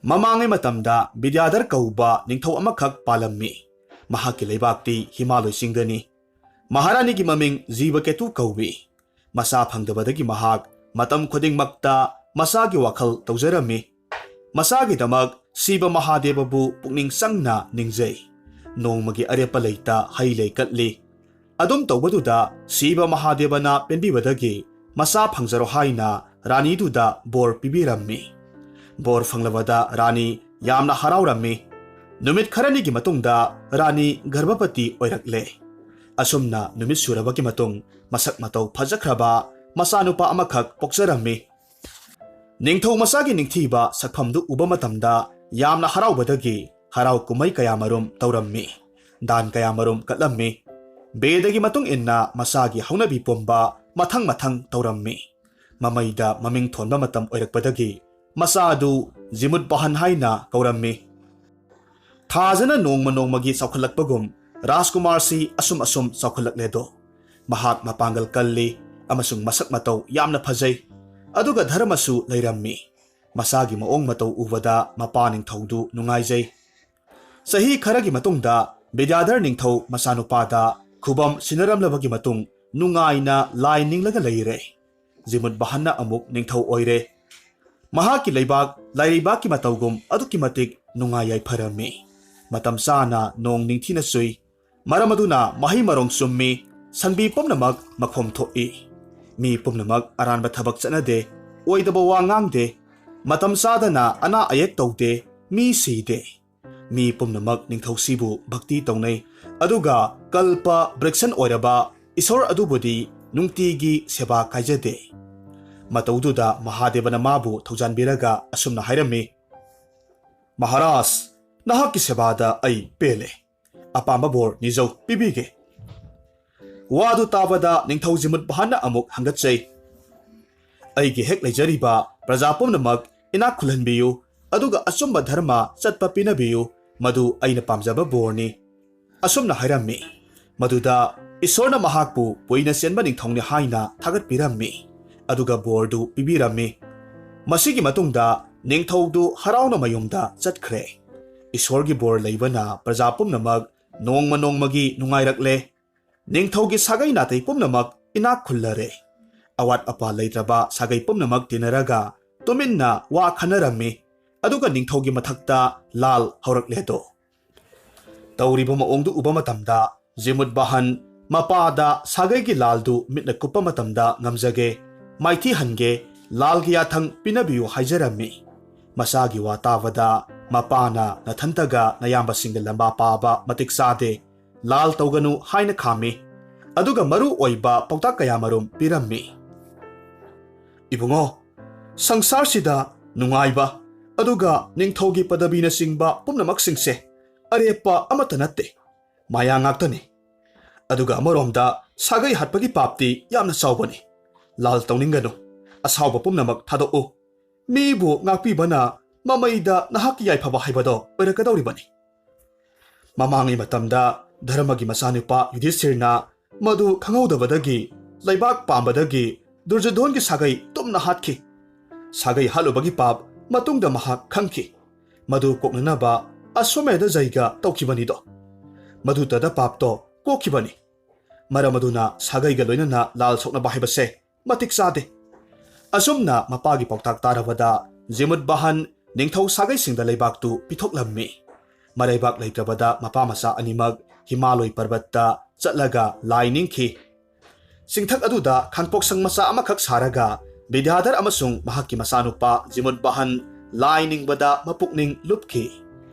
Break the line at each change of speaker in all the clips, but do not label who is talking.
ꯃꯃꯥꯡꯉꯩ ꯃꯇꯝꯗ ꯕꯤꯗ꯭ꯌꯥꯙꯔ ꯀꯧꯕ ꯅꯤꯡꯊꯧ ꯑꯃꯈꯛ ꯄꯥꯜꯂꯝꯃꯤ꯫ ꯃꯍꯥꯛꯀꯤ ꯂꯩꯕꯥꯛꯇꯤ ꯍꯤꯃꯥꯂꯣꯏꯁꯤꯡꯗꯅꯤ꯫ ꯃꯍꯥꯔꯥꯅꯤꯒꯤ ꯃꯃꯤꯡ ꯖꯤꯕꯀꯦꯇꯨ ꯀꯧꯏ꯫ ꯃꯆꯥ ꯐꯪꯗꯕꯗꯒꯤ ꯃꯍꯥꯛ ꯃꯇꯝ ꯈꯨꯗꯤꯡꯃꯛꯇ ꯃꯆꯥꯒꯤ ꯋꯥꯈꯜ ꯇꯧꯖꯔꯝꯃꯤ꯫ ꯃꯆꯥꯒꯤꯗꯃꯛ ꯁꯤꯕ ꯃꯍꯥꯗꯦꯕꯕꯨ ꯄꯨꯛꯅꯤꯡ ꯆꯪꯅ ꯅꯤꯡꯖꯩ꯫ ꯅꯣꯡꯃꯒꯤ ꯑꯔꯦꯞꯄ ꯂꯩꯇ ꯍꯩ ꯂꯩ ꯀꯠꯂꯤ꯫ ꯑꯗꯨꯝ ꯇꯧꯕꯗꯨꯗ ꯁꯤꯕ ꯃꯍꯥꯗꯦꯕꯅ ꯄꯦꯟꯕꯤꯕꯗꯒꯤ ꯃꯆꯥ ꯐꯪꯖꯔꯣ ꯍꯥꯏꯅ ꯔꯥꯅꯤꯗꯨꯗ ꯕꯣꯔ ꯄꯤꯕꯤꯔꯝꯃꯤ꯫ ꯕꯣꯔ ꯐꯪꯂꯕꯗ ꯔꯥꯅꯤ ꯌꯥꯝꯅ ꯍꯔꯥꯎꯔꯝꯃꯤ꯫ ꯅꯨꯃꯤꯠ ꯈꯔꯅꯤꯒꯤ ꯃꯇꯨꯡꯗ ꯔꯥꯅꯤ ꯒꯔꯚꯄꯇꯤ ꯑꯣꯏꯔꯛꯂꯦ꯫ ꯑꯁꯨꯝꯅ ꯅꯨꯃꯤꯠ ꯁꯨꯔꯕꯒꯤ ꯃꯇꯨꯡ ꯃꯁꯛ ꯃꯇꯧ ꯐꯖꯈ꯭ꯔꯕ ꯃꯆꯥꯅꯨꯄꯥ ꯑꯃꯈꯛ ꯄꯣꯛꯆꯔꯝꯃꯤ꯫ ꯅꯤꯡꯊꯧ ꯃꯆꯥꯒꯤ ꯅꯤꯡꯊꯤꯕ ꯁꯛꯐꯝꯗꯨ ꯎꯕ ꯃꯇꯝꯗ ꯌꯥꯝꯅ ꯍꯔꯥꯎꯕꯗꯒꯤ ꯍꯔꯥꯎ ꯀꯨꯝꯍꯩ ꯀꯌꯥꯃꯔꯨꯝ ꯇꯧꯔꯝꯃꯤ꯫ ꯗꯥꯟ ꯀꯌꯥꯃꯔꯨꯝ ꯀꯠꯂꯝꯃꯤ꯫ ꯕꯦꯗꯒꯤ ꯃꯇꯨꯡ ꯏꯟꯅ ꯃꯆꯥꯒꯤ ꯍꯧꯅꯕꯤ ꯄꯨꯝꯕ ꯃꯊꯪ ꯃꯊꯪ ꯇꯧꯔꯝꯃꯤ꯫ ꯃꯃꯩꯗ ꯃꯃꯤꯡ ꯊꯣꯟꯕ ꯃꯇꯝ ꯑꯣꯏꯔꯛꯄꯗꯒꯤ ꯃꯆꯥ ꯑꯗꯨ ꯖꯤꯃꯨꯠꯕꯍꯟ ꯍꯥꯏꯅ ꯀꯧꯔꯝꯃꯤ꯫ ꯊꯥꯖꯅ ꯅꯣꯡꯃ ꯅꯣꯡꯃꯒꯤ ꯆꯥꯎꯈꯠꯂꯛꯄꯒꯨꯝ ꯔꯥꯖꯀꯨꯃꯥꯔꯁꯤ ꯑꯁꯨꯝ ꯆꯥꯎꯈꯠꯂꯛꯂꯦꯗꯣ꯫ ꯃꯍꯥꯛ ꯃꯄꯥꯡꯒꯜ ꯀꯜꯂꯤ ꯑꯃꯁꯨꯡ ꯃꯁꯛ ꯃꯇꯧ ꯌꯥꯝꯅ ꯐꯖꯩ꯫ ꯑꯗꯨꯒ ꯙꯔꯃꯁꯨ ꯂꯩꯔꯝꯃꯤ꯫ ꯃꯆꯥꯒꯤ ꯃꯑꯣꯡ ꯃꯇꯧ ꯎꯕꯗ ꯃꯄꯥ ꯅꯤꯡꯊꯧꯗꯨ ꯅꯨꯡꯉꯥꯏꯖꯩ꯫ ꯆꯍꯤ ꯈꯔꯒꯤ ꯃꯇꯨꯡꯗ ꯕꯤꯗ꯭ꯌꯥꯙꯔ ꯅꯤꯡꯊꯧ ꯃꯆꯥꯅꯨꯄꯥꯗ ꯈꯨꯕꯝ ꯁꯤꯟꯅꯔꯝꯂꯕꯒꯤ ꯃꯇꯨꯡ ꯅꯨꯡꯉꯥꯏꯅ ꯂꯥꯏ ꯅꯤꯡꯂꯒ ꯂꯩꯔꯦ꯫ ꯖꯤꯃꯨꯠꯕꯍꯟꯅ ꯑꯃꯨꯛ ꯅꯤꯡꯊꯧ ꯑꯣꯏꯔꯦ꯫ ꯃꯍꯥꯛꯀꯤ ꯂꯩꯕꯥꯛ ꯂꯥꯏꯔꯩꯕꯥꯛꯀꯤ ꯃꯇꯧꯒꯨꯝ ꯑꯗꯨꯛꯀꯤ ꯃꯇꯤꯛ ꯅꯨꯡꯉꯥꯏ ꯌꯥꯏꯐꯔꯝꯃꯤ꯫ ꯃꯇꯝ ꯆꯥꯅ ꯅꯣꯡ ꯅꯤꯡꯊꯤꯅ ꯆꯨꯏ꯫ ꯃꯔꯝ ꯑꯗꯨꯅ ꯃꯍꯩ ꯃꯔꯣꯡ ꯆꯨꯝꯃꯤ꯫ ꯁꯟꯕꯤ ꯄꯨꯝꯅꯃꯛ ꯃꯈꯣꯝ ꯊꯣꯛꯏ꯫ ꯃꯤ ꯄꯨꯝꯅꯃꯛ ꯑꯔꯥꯟꯕ ꯊꯕꯛ ꯆꯠꯅꯗꯦ꯫ ꯑꯣꯏꯗꯕ ꯋꯥ ꯉꯥꯡꯗꯦ꯫ ꯃꯇꯝ ꯆꯥꯗꯅ ꯑꯅꯥ ꯑꯌꯦꯛ ꯇꯧꯗꯦ꯫ ꯃꯤ ꯁꯤꯗꯦ꯫ ꯃꯤ ꯄꯨꯝꯅꯃꯛ ꯅꯤꯡꯊꯧꯁꯤꯕꯨ ꯚꯛꯇꯤ ꯇꯧꯅꯩ꯫ ꯑꯗꯨꯒ ꯀꯜꯄ ꯕ꯭ꯔꯤꯛꯁꯟ ꯑꯣꯏꯔꯕ ꯏꯁꯣꯔ ꯑꯗꯨꯕꯨꯗꯤ ꯅꯨꯡꯇꯤꯒꯤ ꯁꯦꯕꯥ ꯀꯥꯏꯖꯗꯦ꯫ ꯃꯇꯧꯗꯨꯗ ꯃꯍꯥꯗꯦꯕꯅ ꯃꯥꯕꯨ ꯊꯧꯖꯥꯟꯕꯤꯔꯒ ꯑꯁꯨꯝꯅ ꯍꯥꯏꯔꯝꯃꯤ: ꯃꯍꯥꯔꯥꯖ, ꯅꯍꯥꯛꯀꯤ ꯁꯦꯕꯥꯗ ꯑꯩ ꯄꯦꯜꯂꯦ꯫ ꯑꯄꯥꯝꯕ ꯕꯣꯔ ꯅꯤꯖꯧ ꯄꯤꯕꯤꯒꯦ꯫ ꯋꯥꯗꯨ ꯇꯥꯕꯗ ꯅꯤꯡꯊꯧ ꯖꯤꯃꯨꯠꯕꯍꯟꯅ ꯑꯃꯨꯛ ꯍꯪꯒꯠꯆꯩ꯫ ꯑꯩꯒꯤ ꯍꯦꯛ ꯂꯩꯖꯔꯤꯕ ꯄ꯭ꯔꯖꯥ ꯄꯨꯝꯅꯃꯛ ꯏꯅꯥꯛ ꯈꯨꯜꯍꯟꯕꯤꯌꯨ ꯑꯗꯨꯒ ꯑꯆꯨꯝꯕ ꯙꯔꯃ ꯆꯠꯄ ꯄꯤꯅꯕꯤꯌꯨ, ꯃꯗꯨ ꯑꯩꯅ ꯄꯥꯝꯖꯕ ꯕꯣꯔꯅꯤ꯫ ꯑꯁꯨꯝꯅ ꯍꯥꯏꯔꯝꯃꯤ꯫ ꯃꯗꯨꯗ ꯏꯁꯣꯔꯅ ꯃꯍꯥꯛꯄꯨ ꯀꯨꯏꯅ ꯆꯦꯟꯕ ꯅꯤꯡꯊꯧꯅꯤ ꯍꯥꯏꯅ ꯊꯥꯒꯠꯄꯤꯔꯝꯃꯤ꯫ ꯑꯗꯨꯒ ꯕꯣꯔꯗꯨ ꯄꯤꯕꯤꯔꯝꯃꯤ꯫ ꯃꯁꯤꯒꯤ ꯃꯇꯨꯡꯗ ꯅꯤꯡꯊꯧꯗꯨ ꯍꯔꯥꯎꯅ ꯃꯌꯨꯝꯗ ꯆꯠꯈ꯭ꯔꯦ꯫ ꯏꯁꯣꯔꯒꯤ ꯕꯣꯔ ꯂꯩꯕꯅ ꯄ꯭ꯔꯖꯥ ꯄꯨꯝꯅꯃꯛ ꯅꯣꯡꯃ ꯅꯣꯡꯃꯒꯤ ꯅꯨꯡꯉꯥꯏꯔꯛꯂꯦ꯫ ꯅꯤꯡꯊꯧꯒꯤ ꯁꯥꯒꯩ ꯅꯥꯇꯩ ꯄꯨꯝꯅꯃꯛ ꯏꯅꯥꯛ ꯈꯨꯜꯂꯔꯦ꯫ ꯑꯋꯥꯠ ꯑꯄꯥ ꯂꯩꯇ꯭ꯔꯕ ꯁꯥꯒꯩ ꯄꯨꯝꯅꯃꯛ ꯇꯤꯟꯅꯔꯒ ꯇꯨꯃꯤꯟꯅ ꯋꯥ ꯈꯟꯅꯔꯝꯃꯤ꯫ ꯑꯗꯨꯒ ꯅꯤꯡꯊꯧꯒꯤ ꯃꯊꯛꯇ ꯂꯥꯜ ꯍꯧꯔꯛꯂꯦꯗꯣ꯫ ꯇꯧꯔꯤꯕ ꯃꯑꯣꯡꯗꯨ ꯎꯕ ꯃꯇꯝꯗ ꯖꯤꯃꯨꯠꯕꯍꯟ ꯃꯄꯥꯗ ꯁꯥꯒꯩꯒꯤ ꯂꯥꯜꯗꯨ ꯃꯤꯠꯅ ꯀꯨꯞꯄ ꯃꯇꯝꯗ ꯉꯝꯖꯒꯦ, ꯃꯥꯏꯊꯤꯍꯟꯒꯦ, ꯂꯥꯜꯒꯤ ꯌꯥꯊꯪ ꯄꯤꯅꯕꯤꯌꯨ ꯍꯥꯏꯖꯔꯝꯃꯤ꯫ ꯃꯆꯥꯒꯤ ꯋꯥ ꯇꯥꯕꯗ ꯃꯄꯥꯅ ꯅꯊꯟꯇꯒ ꯅꯌꯥꯝꯕꯁꯤꯡꯒ ꯂꯝꯕꯥ ꯄꯥꯕ ꯃꯇꯤꯛ ꯆꯥꯗꯦ, ꯂꯥꯜ ꯇꯧꯒꯅꯨ ꯍꯥꯏꯅ ꯈꯥꯝꯃꯤ꯫ ꯑꯗꯨꯒ ꯃꯔꯨ ꯑꯣꯏꯕ ꯄꯥꯎꯇꯥꯛ ꯀꯌꯥꯃꯔꯨꯝ ꯄꯤꯔꯝꯃꯤ꯫ ꯏꯕꯨꯡꯉꯣ, ꯁꯪꯁꯥꯔꯁꯤꯗ ꯅꯨꯡꯉꯥꯏꯕ ꯑꯗꯨꯒ ꯅꯤꯡꯊꯧꯒꯤ ꯄꯗꯕꯤꯅꯆꯤꯡꯕ ꯄꯨꯝꯅꯃꯛꯁꯤꯡꯁꯦ ꯑꯔꯦꯞꯄ ꯑꯃꯠꯇ ꯅꯠꯇꯦ, ꯃꯥꯌꯥ ꯉꯥꯛꯇꯅꯤ꯫ ꯑꯗꯨꯒ ꯑꯃꯔꯣꯝꯗ ꯁꯥꯒꯩ ꯍꯥꯠꯄꯒꯤ ꯄꯥꯞꯇꯤ ꯌꯥꯝꯅ ꯆꯥꯎꯕꯅꯤ꯫ ꯂꯥꯜ ꯇꯧꯅꯤꯡꯒꯅꯨ꯫ ꯑꯁꯥꯎꯕ ꯄꯨꯝꯅꯃꯛ ꯊꯥꯗꯣꯛꯎ꯫ ꯃꯤꯕꯨ ꯉꯥꯛꯄꯤꯕꯅ ꯃꯃꯩꯗ ꯅꯍꯥꯛꯀꯤ ꯌꯥꯏꯐꯕ ꯍꯥꯏꯕꯗꯣ ꯑꯣꯏꯔꯛꯀꯗꯧꯔꯤꯕꯅꯤ꯫ ꯃꯃꯥꯡꯉꯩ ꯃꯇꯝꯗ ꯙꯔꯃꯒꯤ ꯃꯆꯥꯅꯨꯄꯥ ꯌꯨꯙꯤꯁꯊꯤꯔꯅ ꯃꯗꯨ ꯈꯪꯍꯧꯗꯕꯗꯒꯤ ꯂꯩꯕꯥꯛ ꯄꯥꯝꯕꯗꯒꯤ ꯗꯨꯔꯖꯣꯙꯟꯒꯤ ꯁꯥꯒꯩ ꯇꯨꯝꯅ ꯍꯥꯠꯈꯤ꯫ ꯁꯥꯒꯩ ꯍꯥꯠꯂꯨꯕꯒꯤ ꯄꯥꯞ ꯃꯇꯨꯡꯗ ꯃꯍꯥꯛ ꯈꯪꯈꯤ꯫ ꯃꯗꯨ ꯀꯣꯛꯅꯅꯕ ꯑꯁ꯭ꯋꯃꯦꯙ ꯌꯩꯒ ꯇꯧꯈꯤꯕꯅꯤꯗꯣ꯫ ꯃꯗꯨꯇꯗ ꯄꯥꯞꯇꯣ ꯀꯣꯛꯈꯤꯕꯅꯤ꯫ ꯃꯔꯝ ꯑꯗꯨꯅ ꯁꯥꯒꯩꯒ ꯂꯣꯏꯅꯅ ꯂꯥꯜ ꯁꯣꯛꯅꯕ ꯍꯥꯏꯕꯁꯦ ꯃꯇꯤꯛ ꯆꯥꯗꯦ꯫ ꯑꯁꯨꯝꯅ ꯃꯄꯥꯒꯤ ꯄꯥꯎꯇꯥꯛ ꯇꯥꯔꯕꯗ ꯖꯤꯃꯨꯠꯕꯍꯟ ꯅꯤꯡꯊꯧ ꯁꯥꯒꯩꯁꯤꯡꯗ ꯂꯩꯕꯥꯛꯇꯨ ꯄꯤꯊꯣꯛꯂꯝꯃꯤ꯫ ꯃꯔꯩꯕꯥꯛ ꯂꯩꯇ꯭ꯔꯕꯗ ꯃꯄꯥ ꯃꯆꯥ ꯑꯅꯤꯃꯛ ꯍꯤꯃꯥꯂꯣꯏ ꯄꯔꯕꯠꯇ ꯆꯠꯂꯒ ꯂꯥꯏ ꯅꯤꯡꯈꯤ꯫ ꯆꯤꯡꯊꯛ ꯑꯗꯨꯗ ꯈꯥꯡꯄꯣꯛꯁꯪ ꯃꯆꯥ ꯑꯃꯈꯛ ꯁꯥꯔꯒ ꯕꯤꯗ꯭ꯌꯥꯙꯔ ꯑꯃꯁꯨꯡ ꯃꯍꯥꯛꯀꯤ ꯃꯆꯥꯅꯨꯄꯥ ꯖꯤꯃꯨꯠꯕꯍꯟ ꯂꯥꯏ ꯅꯤꯡꯕꯗ ꯃꯄꯨꯛꯅꯤꯡ ꯂꯨꯞꯈꯤ꯫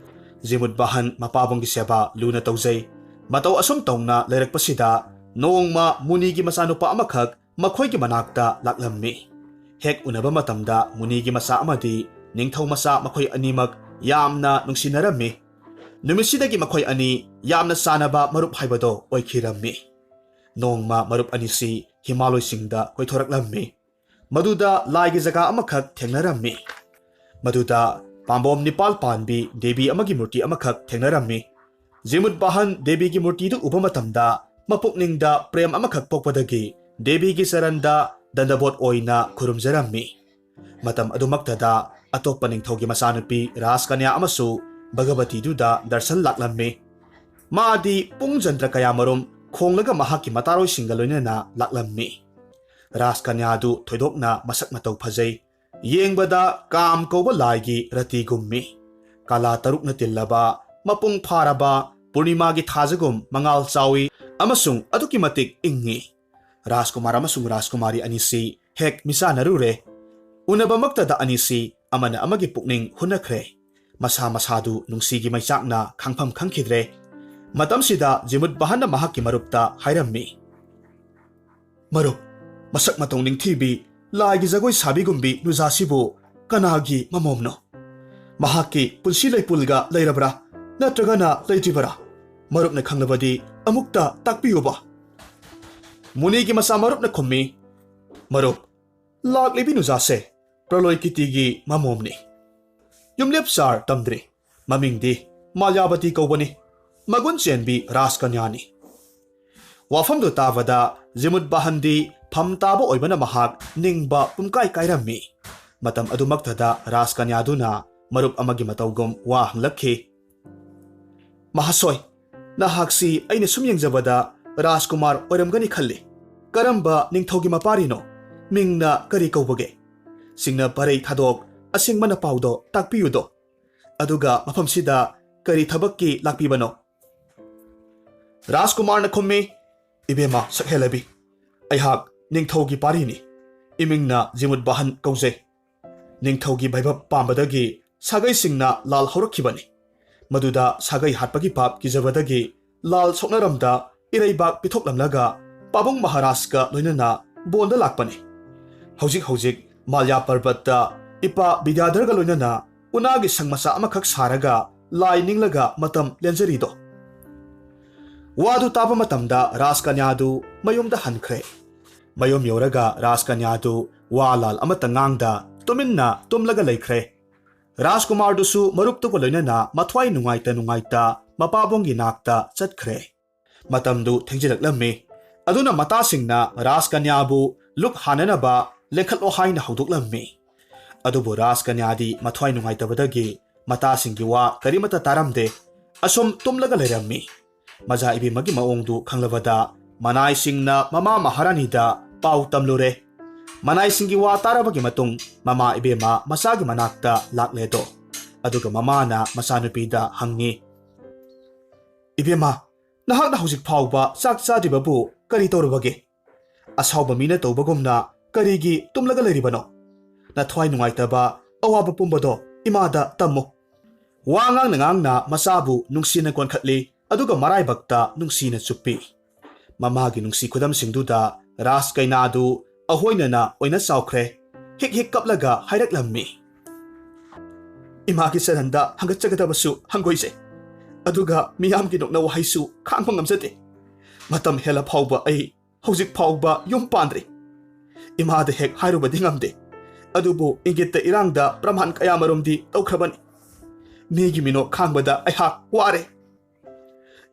ꯖꯤꯃꯨꯠꯕꯍꯟ ꯃꯄꯥꯕꯨꯡꯒꯤ ꯁꯦꯕꯥ ꯂꯨꯅ ꯇꯧꯖꯩ꯫ ꯃꯇꯧ ꯑꯁꯨꯝ ꯇꯧꯅ ꯂꯩꯔꯛꯄꯁꯤꯗ ꯅꯣꯡꯃ ꯃꯨꯅꯤꯒꯤ ꯃꯆꯥꯅꯨꯄꯥ ꯑꯃꯈꯛ ꯃꯈꯣꯏꯒꯤ ꯃꯅꯥꯛꯇ ꯂꯥꯛꯂꯝꯃꯤ꯫ ꯍꯦꯛ ꯎꯅꯕ ꯃꯇꯝꯗ ꯃꯨꯅꯤꯒꯤ ꯃꯆꯥ ꯑꯃꯗꯤ ꯅꯤꯡꯊꯧ ꯃꯆꯥ ꯃꯈꯣꯏ ꯑꯅꯤꯃꯛ ꯌꯥꯝꯅ ꯅꯨꯡꯁꯤꯅꯔꯝꯃꯤ꯫ ꯅꯨꯃꯤꯠꯁꯤꯗꯒꯤ ꯃꯈꯣꯏ ꯑꯅꯤ ꯌꯥꯝꯅ ꯆꯥꯅꯕ ꯃꯔꯨꯞ ꯍꯥꯏꯕꯗꯣ ꯑꯣꯏꯈꯤꯔꯝꯃꯤ꯫ ꯅꯣꯡꯃ ꯃꯔꯨꯞ ꯑꯅꯤꯁꯤ ꯍꯤꯃꯥꯂꯣꯏꯁꯤꯡꯗ ꯀꯣꯏꯊꯣꯔꯛꯂꯝꯃꯤ꯫ ꯃꯗꯨꯗ ꯂꯥꯏꯒꯤ ꯖꯒꯥ ꯑꯃꯈꯛ ꯊꯦꯡꯅꯔꯝꯃꯤ꯫ ꯃꯗꯨꯗ ꯄꯥꯝꯕꯣꯝ ꯅꯤꯄꯥꯜ ꯄꯥꯟꯕꯤ ꯗꯦꯕꯤ ꯑꯃꯒꯤ ꯃꯨꯔꯇꯤ ꯑꯃꯈꯛ ꯊꯦꯡꯅꯔꯝꯃꯤ꯫ ꯖꯤꯃꯨꯠꯕꯍꯟ ꯗꯦꯕꯤꯒꯤ ꯃꯨꯔꯇꯤꯗꯨ ꯎꯕ ꯃꯇꯝꯗ ꯃꯄꯨꯛꯅꯤꯡꯗ ꯄ꯭ꯔꯦꯝ ꯑꯃꯈꯛ ꯄꯣꯛꯄꯗꯒꯤ ꯗꯦꯕꯤꯒꯤ ꯆꯔꯟꯗ ꯗꯟꯗꯕꯣꯠ ꯑꯣꯏꯅ ꯈꯨꯔꯨꯝꯖꯔꯝꯃꯤ꯫ ꯃꯇꯝ ꯑꯗꯨꯃꯛꯇꯗ ꯑꯇꯣꯞꯄ ꯅꯤꯡꯊꯧꯒꯤ ꯃꯆꯥꯅꯨꯄꯤ ꯔꯥꯖꯀꯟꯌꯥ ꯑꯃꯁꯨ ꯚꯒꯕꯇꯤꯗꯨꯗ ꯗꯔꯁꯟ ꯂꯥꯛꯂꯝꯃꯤ꯫ ꯃꯥꯗꯤ ꯄꯨꯡ ꯖꯟꯇ꯭ꯔ ꯀꯌꯥꯃꯔꯨꯝ ꯈꯣꯡꯂꯒ ꯃꯍꯥꯛꯀꯤ ꯃꯇꯥꯔꯣꯏꯁꯤꯡꯒ ꯂꯣꯏꯅꯅ ꯂꯥꯛꯂꯝꯃꯤ꯫ ꯔꯥꯖꯀꯟꯌꯥꯗꯨ ꯊꯣꯏꯗꯣꯛꯅ ꯃꯁꯛ ꯃꯇꯧ ꯐꯖꯩ, ꯌꯦꯡꯕꯗ ꯀꯥꯝ ꯀꯧꯕ ꯂꯥꯏꯒꯤ ꯔꯇꯤꯒꯨꯝꯃꯤ꯫ ꯀꯥꯂꯥ ꯇꯔꯨꯛꯅ ꯇꯤꯜꯂꯕ ꯃꯄꯨꯡ ꯐꯥꯔꯕ ꯄꯨꯔꯅꯤꯃꯥꯒꯤ ꯊꯥꯖꯒꯨꯝ ꯃꯉꯥꯜ ꯆꯥꯎꯏ ꯑꯃꯁꯨꯡ ꯑꯗꯨꯛꯀꯤ ꯃꯇꯤꯛ ꯏꯪꯉꯤ꯫ ꯔꯥꯖꯀꯨꯃꯥꯔ ꯑꯃꯁꯨꯡ ꯔꯥꯖꯀꯨꯃꯥꯔꯤ ꯑꯅꯤꯁꯤ ꯍꯦꯛ ꯃꯤꯆꯥꯅꯔꯨꯔꯦ꯫ ꯎꯅꯕꯃꯛꯇꯗ ꯑꯅꯤꯁꯤ ꯑꯃꯅ ꯑꯃꯒꯤ ꯄꯨꯛꯅꯤꯡ ꯍꯨꯟꯅꯈ꯭ꯔꯦ꯫ ꯃꯁꯥ ꯃꯁꯥꯗꯨ ꯅꯨꯡꯁꯤꯒꯤ ꯃꯩꯆꯥꯛꯅ ꯈꯪꯐꯝ ꯈꯪꯈꯤꯗ꯭ꯔꯦ꯫ ꯃꯇꯝꯁꯤꯗ ꯖꯤꯃꯨꯠ ꯕꯍꯟꯅ ꯃꯍꯥꯛꯀꯤ ꯃꯔꯨꯞꯇ ꯍꯥꯏꯔꯝꯃꯤ, "ꯃꯔꯨꯞ, ꯃꯁꯛ ꯃꯇꯧ ꯅꯤꯡꯊꯤꯕꯤ ꯂꯥꯏꯒꯤ ꯖꯒꯣꯏ ꯁꯥꯕꯤꯒꯨꯝꯕꯤ ꯅꯨꯖꯥꯁꯤꯕꯨ ꯀꯅꯥꯒꯤ ꯃꯃꯣꯝꯅꯣ? ꯃꯍꯥꯛꯀꯤ ꯄꯨꯟꯁꯤ ꯂꯩꯄꯨꯜꯒ ꯂꯩꯔꯕ꯭ꯔꯥ ꯅꯠꯇ꯭ꯔꯒꯅ ꯂꯩꯇ꯭ꯔꯤꯕꯔꯥ? ꯃꯔꯨꯞꯅ ꯈꯪꯂꯕꯗꯤ ꯑꯃꯨꯛꯇ ꯇꯥꯛꯄꯤꯌꯨꯕ?" ꯃꯨꯅꯤꯒꯤ ꯃꯆꯥ ꯃꯔꯨꯞꯅ ꯈꯨꯝꯃꯤ, "ꯃꯔꯨꯞ, ꯂꯥꯛꯂꯤꯕꯤ ꯅꯨꯖꯥꯁꯦ ꯄ꯭ꯔꯂꯣꯏꯀꯤꯇꯤꯒꯤ ꯃꯃꯣꯝꯅꯤ꯫ ꯌꯨꯝꯂꯦꯞ ꯆꯥꯔ ꯇꯝꯗ꯭ꯔꯤ, ꯃꯃꯤꯡꯗꯤ ꯃꯥꯂ꯭ꯌꯥꯕꯇꯤ ꯀꯧꯕꯅꯤ, ꯃꯒꯨꯟ ꯆꯦꯟꯕꯤ ꯔꯥꯖꯀꯟꯌꯥꯅꯤ." ꯋꯥꯐꯝꯗꯨ ꯇꯥꯕꯗ ꯖꯤꯃꯨꯠ ꯕꯍꯟꯗꯤ ꯐꯝ ꯇꯥꯕ ꯑꯣꯏꯕꯅ ꯃꯍꯥꯛ ꯅꯤꯡꯕ ꯄꯨꯝꯀꯥꯏ ꯀꯥꯏꯔꯝꯃꯤ꯫ ꯃꯇꯝ ꯑꯗꯨꯃꯛꯇꯗ ꯔꯥꯖꯀꯟꯌꯥꯗꯨꯅ ꯃꯔꯨꯞ ꯑꯃꯒꯤ ꯃꯇꯧꯒꯨꯝ ꯋꯥ ꯍꯪꯂꯛꯈꯤ, "ꯃꯍꯥꯁꯣꯏ, ꯅꯍꯥꯛꯁꯤ ꯑꯩꯅ ꯁꯨꯝ ꯌꯦꯡꯖꯕꯗ ꯔꯥꯖꯀꯨꯃꯥꯔ ꯑꯣꯏꯔꯝꯒꯅꯤ ꯈꯜꯂꯤ꯫ ꯀꯔꯝꯕ ꯅꯤꯡꯊꯧꯒꯤ ꯃꯄꯥꯔꯤꯅꯣ? ꯃꯤꯡꯅ ꯀꯔꯤ ꯀꯧꯕꯒꯦ? ꯁꯤꯡꯅ ꯄꯔꯩ ꯊꯥꯗꯣꯛ ꯑꯁꯦꯡꯕ ꯄꯥꯎꯗꯣ ꯇꯥꯛꯄꯤꯌꯨꯗꯣ꯫ ꯑꯗꯨꯒ ꯃꯐꯝꯁꯤꯗ ꯀꯔꯤ ꯊꯕꯛꯀꯤ ꯂꯥꯛꯄꯤꯕꯅꯣ?" ꯔꯥꯖꯀꯨꯃꯥꯔꯅ ꯈꯨꯝꯃꯤ, "ꯏꯕꯦꯝꯃ ꯁꯛꯍꯦꯜꯂꯕꯤ, ꯑꯩꯍꯥꯛ ꯅꯤꯡꯊꯧꯒꯤ ꯄꯥꯔꯤꯅꯤ꯫ ꯏꯃꯤꯡꯅ ꯖꯤꯃꯨꯠ ꯕꯍꯟ ꯀꯧꯖꯩ꯫ ꯅꯤꯡꯊꯧꯒꯤ ꯚꯩꯚꯞ ꯄꯥꯝꯕꯗꯒꯤ ꯁꯥꯒꯩꯁꯤꯡꯅ ꯂꯥꯜ ꯍꯧꯔꯛꯈꯤꯕꯅꯤ꯫ ꯃꯗꯨꯗ ꯁꯥꯒꯩ ꯍꯥꯠꯄꯒꯤ ꯄꯥꯞ ꯀꯤꯖꯕꯗꯒꯤ ꯂꯥꯜ ꯁꯣꯛꯅꯔꯝꯗ ꯏꯔꯩꯕꯥꯛ ꯄꯤꯊꯣꯛꯂꯝꯂꯒ ꯄꯥꯕꯨꯡ ꯃꯍꯥꯔꯥꯖꯀ ꯂꯣꯏꯅꯅ ꯕꯣꯟꯗ ꯂꯥꯛꯄꯅꯤ꯫ ꯍꯧꯖꯤꯛ ꯃꯥꯜꯌꯥ ꯄꯔꯕꯠꯇ ꯏꯄꯥ ꯕꯤꯗ꯭ꯌꯥꯙꯔꯒ ꯂꯣꯏꯅꯅ ꯎꯅꯥꯒꯤ ꯁꯪ ꯃꯆꯥ ꯑꯃꯈꯛ ꯁꯥꯔꯒ ꯂꯥꯏ ꯅꯤꯡꯂꯒ ꯃꯇꯝ ꯂꯦꯟꯖꯔꯤꯗꯣ." ꯋꯥꯗꯨ ꯇꯥꯕ ꯃꯇꯝꯗ ꯔꯥꯖꯀꯟꯌꯥꯗꯨ ꯃꯌꯨꯝꯗ ꯍꯟꯈ꯭ꯔꯦ꯫ ꯃꯌꯨꯝ ꯌꯧꯔꯒ ꯔꯥꯖꯀꯟꯌꯥꯗꯨ ꯋꯥ ꯂꯥꯜ ꯑꯃꯠꯇ ꯉꯥꯡꯗ ꯇꯨꯃꯤꯟꯅ ꯇꯨꯝꯂꯒ ꯂꯩꯈ꯭ꯔꯦ꯫ ꯔꯥꯖꯀꯨꯃꯥꯔꯗꯨꯁꯨ ꯃꯔꯨꯞꯇꯨꯒ ꯂꯣꯏꯅꯅ ꯃꯊ꯭ꯋꯥꯏ ꯅꯨꯡꯉꯥꯏꯇ ꯃꯄꯥꯕꯨꯡꯒꯤ ꯅꯥꯛꯇ ꯆꯠꯈ꯭ꯔꯦ꯫ ꯃꯇꯝꯗꯨ ꯊꯦꯡꯖꯤꯜꯂꯛꯂꯝꯃꯤ꯫ ꯑꯗꯨꯅ ꯃꯇꯥꯁꯤꯡꯅ ꯔꯥꯖꯀꯟꯌꯥꯕꯨ ꯂꯨꯛ ꯍꯥꯟꯅꯅꯕ ꯂꯦꯡꯈꯠꯂꯣ ꯍꯥꯏꯅ ꯍꯧꯗꯣꯛꯂꯝꯃꯤ꯫ ꯑꯗꯨꯕꯨ ꯔꯥꯖꯀꯟꯌꯥꯗꯤ ꯃꯊ꯭ꯋꯥꯏ ꯅꯨꯡꯉꯥꯏꯇꯕꯗꯒꯤ ꯃꯇꯥꯁꯤꯡꯒꯤ ꯋꯥ ꯀꯔꯤꯃꯠꯇ ꯇꯥꯔꯝꯗꯦ꯫ ꯑꯁꯨꯝ ꯇꯨꯝꯂꯒ ꯂꯩꯔꯝꯃꯤ꯫ ꯃꯖꯥ ꯏꯕꯦꯝꯃꯒꯤ ꯃꯑꯣꯡꯗꯨ ꯈꯪꯂꯕꯗ ꯃꯅꯥꯏꯁꯤꯡꯅ ꯃꯃꯥ ꯃꯍꯥꯔꯥꯅꯤꯗ ꯄꯥꯎ ꯇꯝꯂꯨꯔꯦ꯫ ꯃꯅꯥꯏꯁꯤꯡꯒꯤ ꯋꯥ ꯇꯥꯔꯕꯒꯤ ꯃꯇꯨꯡ ꯃꯃꯥ ꯏꯕꯦꯝꯃ ꯃꯆꯥꯒꯤ ꯃꯅꯥꯛꯇ ꯂꯥꯛꯂꯦꯗꯣ꯫ ꯑꯗꯨꯒ ꯃꯃꯥꯅ ꯃꯆꯥꯅꯨꯄꯤꯗ ꯍꯪꯉꯤ, "ꯏꯕꯦꯝꯃ, ꯅꯍꯥꯛꯅ ꯍꯧꯖꯤꯛ ꯐꯥꯎꯕ ꯆꯥꯛ ꯆꯥꯗ꯭ꯔꯤꯕꯕꯨ ꯀꯔꯤ ꯇꯧꯔꯨꯕꯒꯦ? ꯑꯁꯥꯎꯕ ꯃꯤꯅ ꯇꯧꯕꯒꯨꯝꯅ ꯀꯔꯤꯒꯤ ꯇꯨꯝꯂꯒ ꯂꯩꯔꯤꯕꯅꯣ? ꯅꯊ꯭ꯋꯥꯏ ꯅꯨꯡꯉꯥꯏꯇꯕ ꯑꯋꯥꯕ ꯄꯨꯝꯕꯗꯣ ꯏꯃꯥꯗ ꯇꯝꯃꯨ." ꯋꯥ ꯉꯥꯡꯅ ꯉꯥꯡꯅ ꯃꯆꯥꯕꯨ ꯅꯨꯡꯁꯤꯅ ꯀꯣꯟꯈꯠꯂꯤ, ꯑꯗꯨꯒ ꯃꯔꯥꯏꯕꯛꯇ ꯅꯨꯡꯁꯤꯅ ꯆꯨꯞꯄꯤ꯫ ꯃꯃꯥꯒꯤ ꯅꯨꯡꯁꯤ ꯈꯨꯗꯝꯁꯤꯡꯗꯨꯗ ꯔꯥꯖꯀꯩꯅꯥꯗꯨ ꯑꯍꯣꯏꯅꯅ ꯑꯣꯏꯅ ꯆꯥꯎꯈ꯭ꯔꯦ꯫ ꯍꯤꯛ ꯍꯤꯛ ꯀꯞꯂꯒ ꯍꯥꯏꯔꯛꯂꯝꯃꯤ, "ꯏꯃꯥꯒꯤ ꯆꯔꯟꯗ ꯍꯪꯒꯠꯆꯒꯗꯕꯁꯨ ꯍꯪꯒꯣꯏꯖꯩ, ꯑꯗꯨꯒ ꯃꯤꯌꯥꯝꯒꯤ ꯅꯣꯛꯅ ꯋꯥꯍꯩꯁꯨ ꯈꯥꯡꯕ ꯉꯝꯖꯗꯦ꯫ ꯃꯇꯝ ꯍꯦꯜꯂ ꯐꯥꯎꯕ ꯑꯩ ꯍꯧꯖꯤꯛ ꯐꯥꯎꯕ ꯌꯨꯝ ꯄꯥꯟꯗ꯭ꯔꯤ꯫ ꯏꯃꯥꯗ ꯍꯦꯛ ꯍꯥꯏꯔꯨꯕꯗꯤ ꯉꯝꯗꯦ, ꯑꯗꯨꯕꯨ ꯏꯪꯒꯤꯠꯇ ꯏꯔꯥꯡꯗ ꯄ꯭ꯔꯃꯥꯟ ꯀꯌꯥꯃꯔꯨꯝꯗꯤ ꯇꯧꯈ꯭ꯔꯕꯅꯤ꯫ ꯃꯤꯒꯤ ꯃꯤꯅꯣꯛ ꯈꯥꯡꯕꯗ ꯑꯩꯍꯥꯛ ꯋꯥꯔꯦ꯫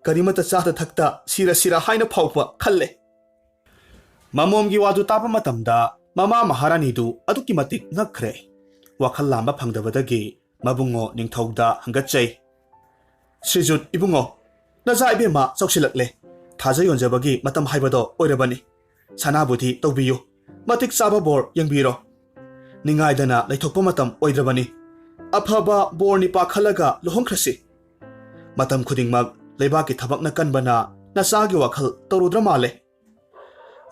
ꯀꯔꯤꯃꯠꯇ ꯆꯥꯗ ꯊꯛꯇ ꯁꯤꯔ ꯍꯥꯏꯅ ꯐꯥꯎꯕ ꯈꯜꯂꯦ." ꯃꯃꯣꯝꯒꯤ ꯋꯥꯗꯨ ꯇꯥꯕ ꯃꯇꯝꯗ ꯃꯃꯥ ꯃꯍꯥꯔꯥꯅꯤꯗꯨ ꯑꯗꯨꯛꯀꯤ ꯃꯇꯤꯛ ꯉꯛꯈ꯭ꯔꯦ꯫ ꯋꯥꯈꯜ ꯂꯥꯝꯕ ꯐꯪꯗꯕꯗꯒꯤ ꯃꯕꯨꯡꯉꯣ ꯅꯤꯡꯊꯧꯗ ꯍꯪꯒꯠꯆꯩ, "ꯁ꯭ꯔꯤꯖꯨꯠ ꯏꯕꯨꯡꯉꯣ, ꯅꯆꯥ ꯏꯕꯦꯝꯃ ꯆꯥꯎꯁꯤꯜꯂꯛꯂꯦ꯫ ꯊꯥꯖ ꯌꯣꯟꯖꯕꯒꯤ ꯃꯇꯝ ꯍꯥꯏꯕꯗꯣ ꯑꯣꯏꯔꯕꯅꯤ꯫ ꯁꯅꯥꯕꯨꯗꯤ ꯇꯧꯕꯤꯌꯨ, ꯃꯇꯤꯛ ꯆꯥꯕ ꯕꯣꯔ ꯌꯦꯡꯕꯤꯔꯣ꯫ ꯅꯤꯡꯉꯥꯏꯗꯅ ꯂꯩꯊꯣꯛꯄ ꯃꯇꯝ ꯑꯣꯏꯗ꯭ꯔꯕꯅꯤ꯫ ꯑꯐꯕ ꯕꯣꯔ ꯅꯤꯄꯥ ꯈꯜꯂꯒ ꯂꯨꯍꯣꯡꯈ꯭ꯔꯁꯤ꯫ ꯃꯇꯝ ꯈꯨꯗꯤꯡꯃꯛ ꯂꯩꯕꯥꯛꯀꯤ ꯊꯕꯛꯅ ꯀꯟꯕꯅ ꯅꯆꯥꯒꯤ ꯋꯥꯈꯜ ꯇꯧꯔꯨꯗ꯭ꯔ ꯃꯥꯜꯂꯦ."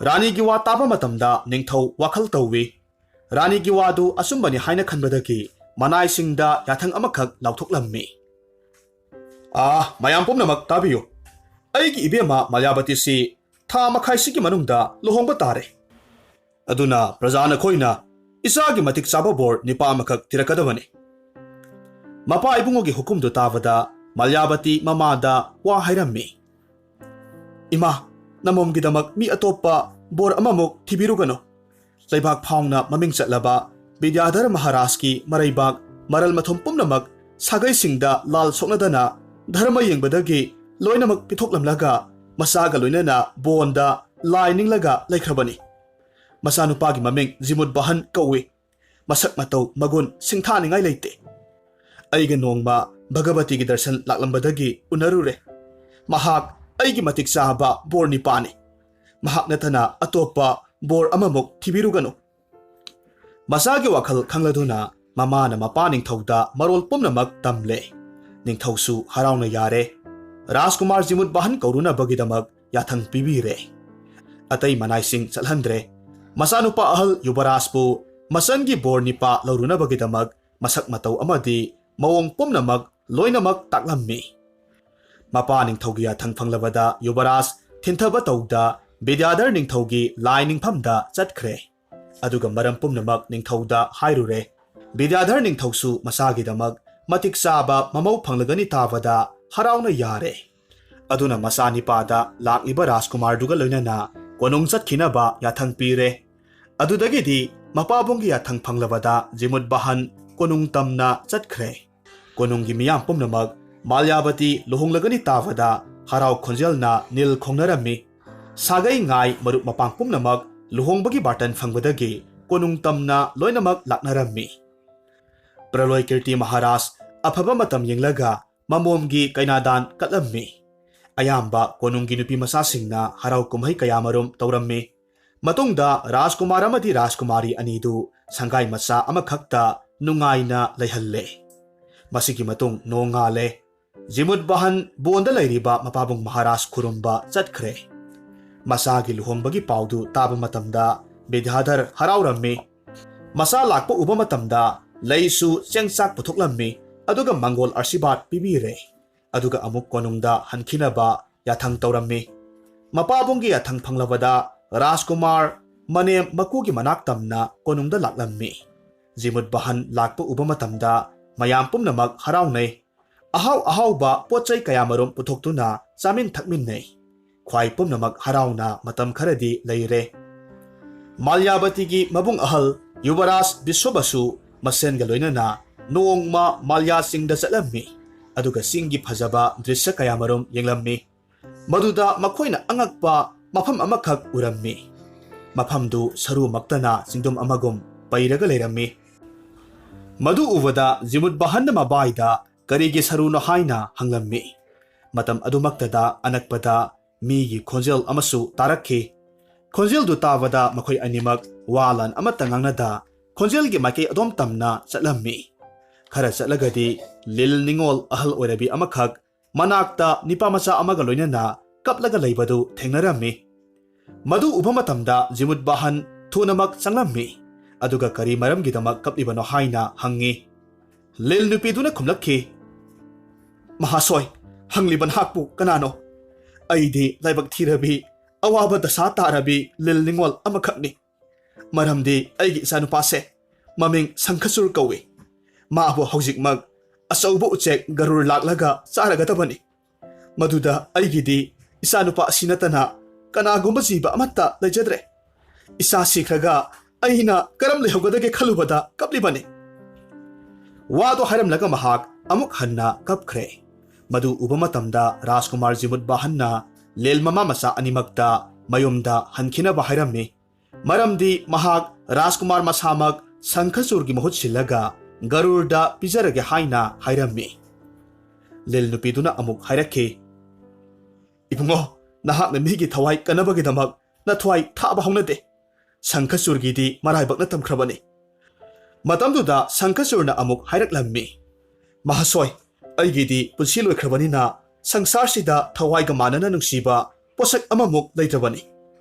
ꯔꯥꯅꯤꯒꯤ ꯋꯥ ꯇꯥꯕ ꯃꯇꯝꯗ ꯅꯤꯡꯊꯧ ꯋꯥꯈꯜ ꯇꯧꯋꯤ꯫ ꯔꯥꯅꯤꯒꯤ ꯋꯥꯗꯨ ꯑꯆꯨꯝꯕꯅꯤ ꯍꯥꯏꯅ ꯈꯟꯕꯗꯒꯤ ꯃꯅꯥꯏꯁꯤꯡꯗ ꯌꯥꯊꯪ ꯑꯃꯈꯛ ꯂꯥꯎꯊꯣꯛꯂꯝꯃꯤ, "ꯃꯌꯥꯝ ꯄꯨꯝꯅꯃꯛ ꯇꯥꯕꯤꯌꯨ꯫ ꯑꯩꯒꯤ ꯏꯕꯦꯝꯃ ꯃꯥꯂ꯭ꯌꯥꯕꯇꯤꯁꯤ ꯊꯥ ꯃꯈꯥꯏꯁꯤꯒꯤ ꯃꯅꯨꯡꯗ ꯂꯨꯍꯣꯡꯕ ꯇꯥꯔꯦ꯫ ꯑꯗꯨꯅ ꯄ꯭ꯔꯖꯥ ꯅꯈꯣꯏꯅ ꯏꯆꯥꯒꯤ ꯃꯇꯤꯛ ꯆꯥꯕ ꯕꯣꯔ ꯅꯤꯄꯥ ꯑꯃꯈꯛ ꯊꯤꯔꯛꯀꯗꯕꯅꯤ." ꯃꯄꯥ ꯏꯕꯨꯡꯉꯣꯒꯤ ꯍꯨꯀꯨꯝꯗꯨ ꯇꯥꯕꯗ ꯃꯥꯂ꯭ꯌꯥꯕꯇꯤ ꯃꯃꯥꯗ ꯋꯥ ꯍꯥꯏꯔꯝꯃꯤ, "ꯏꯃꯥ, ꯅꯃꯣꯝꯒꯤꯗꯃꯛ ꯃꯤ ꯑꯇꯣꯞꯄ ꯕꯣꯔ ꯑꯃꯃꯨꯛ ꯊꯤꯕꯤꯔꯨꯒꯅꯨ꯫ ꯂꯩꯕꯥꯛ ꯐꯥꯎꯅ ꯃꯃꯤꯡ ꯆꯠꯂꯕ ꯕꯤꯗ꯭ꯌꯥꯙꯔ ꯃꯍꯥꯔꯥꯖꯀꯤ ꯃꯔꯩꯕꯥꯛ ꯃꯔꯜ ꯃꯊꯨꯝ ꯄꯨꯝꯅꯃꯛ ꯁꯥꯒꯩꯁꯤꯡꯗ ꯂꯥꯜ ꯁꯣꯛꯅꯗꯅ ꯙꯔꯃ ꯌꯦꯡꯕꯗꯒꯤ ꯂꯣꯏꯅꯃꯛ ꯄꯤꯊꯣꯛꯂꯝꯂꯒ ꯃꯆꯥꯒ ꯂꯣꯏꯅꯅ ꯕꯣꯟꯗ ꯂꯥꯏ ꯅꯤꯡꯂꯒ ꯂꯩꯈ꯭ꯔꯕꯅꯤ꯫ ꯃꯆꯥꯅꯨꯄꯥꯒꯤ ꯃꯃꯤꯡ ꯖꯤꯃꯨꯠ ꯕꯍꯟ ꯀꯧꯏ꯫ masak matau magun singthaningai leite aiga nongma Bhagavati gi darshan laklambadagi unarure mahak aigi matik sahaba bor nipani mahak natana atopa bor amamuk thibirugano masagi wakhal khangladuna mama na mapa ningthauda marol pumnamak tamle ningthausu harauna yare Rajkumar Jimut Bahan kauruna bagidamak yathang pibire atai manai sing chalhandre masanupa ahal Yubaraspu masangi bor nipa lauruna bagidamak masak matau amadi mawong pumnamak loinamak taklammi mapa ningthaugi yathang phanglabada Yubaras thintaba tauda Vidyadhar ningthaugi lai ningphamda chatkhre aduga maram pumnamak ningthauda hairure Vidyadhar ningthausu masagidamak matik saba mamau phanglagani tabada harauna yare aduna masa nipada lakliba Rajkumar duga loinana konung chatkinaba yathang pire adudagidi mapabonggi yathang phanglabada Jimut Bahan konung tamna chatkhre konunggi miyam pumnamak Malyavati luhonglagani tabada harau khonjelna nil khongnarami sagai ngai marup mapang pumnamak luhongbagi batan phangbadagi konung tamna loinamak laknarami Praloi Kirti Maharaj afaba matam yenglaga mamomgi kainadan katlammi ayamba konunggi nupi masasingna harau kumhai kayamarum taurammi matungda Rajkumar amadi Rajkumari anidu sangai masa amakhakta nungaina leihalle masigi matung nongale Jimut Bahan bonda lairiba mapabong Maharaj khurumba chatkhre masagi luhombagi paudu taba matamda Vidyadhar haraurammi masa lakpa uba matamda leisu chengsak puthoklammi aduga mangol arsibat pibire aduga amuk konungda hankhinaba yathang taurammi mapabonggi yathang phanglabada Rajkumar manem makugi manak tamna konungda laklammi Jimut Bahan lakpa uba matamda mayam pumnamak haraunai ahau ba pochai kayamarum puthoktuna chamin thakminnai khwai pumnamak harauna matam kharadi leire Malyavati gi mabung ahal Yubaras Biswabasu masen ga loinana nongma Malya singda chatlammi aduga singgi phajaba drisya kayamarum yenglammi maduda makhoina angakpa mafam amakhak urammi mafamdu saru maktana singdum amagum pairaga leirammi madu uvada Jimut Bahan mabaida karigi saruno haina hanglammi matam adumaktada anakpada migi khonjel amasu tarakhi khonjel du tawada makhoi animak walan amata ngangnada khonjel gi makai adom tamna chatlammi khara chatlagadi lil ningol ahal orabi amakhak manakta nipa macha amaga loinana kaplaga leibadu thengnarammi madu ubamatamda Jimut Bahan thunamak changlammi aduga kari maram gidamak kaplibano haina hangi lil nupiduna khumlakhi Mahasoi hangliban hakpu kanano aidi laibak thirabi awaba dasa tarabi lil ningol amakhakni maramdi aigi sanupase maming Sankhasur kawi maabo haujikmak asauba uchek garur laklaga charagadabani maduda aigidi isanupa asinatana kanagumba jiba amatta lejadre isa sikhraga aina karam lehogadage khalubada kaplibani wado haramlaga mahak amuk hanna kapkhre madu ubamatamda Rajkumar Jimut Bahanna lel mama masa animakta mayumda hankhina bahairammi maramdi mahak Rajkumar masamak Sankhasur gi mahut silaga garurda pijarage haina hairammi lel nupiduna amuk hairakhe ibungo nahak na migi thawai kanabagi damak na thwai thaba haunade Sankhasur gi di maraibak na tamkhrabani matamduda Sankhasur na amuk hairaklammi mahasoi aigidi punsi loikhrabanina sangsar sida thawaiga manana nungsiba posak amamuk leitrabani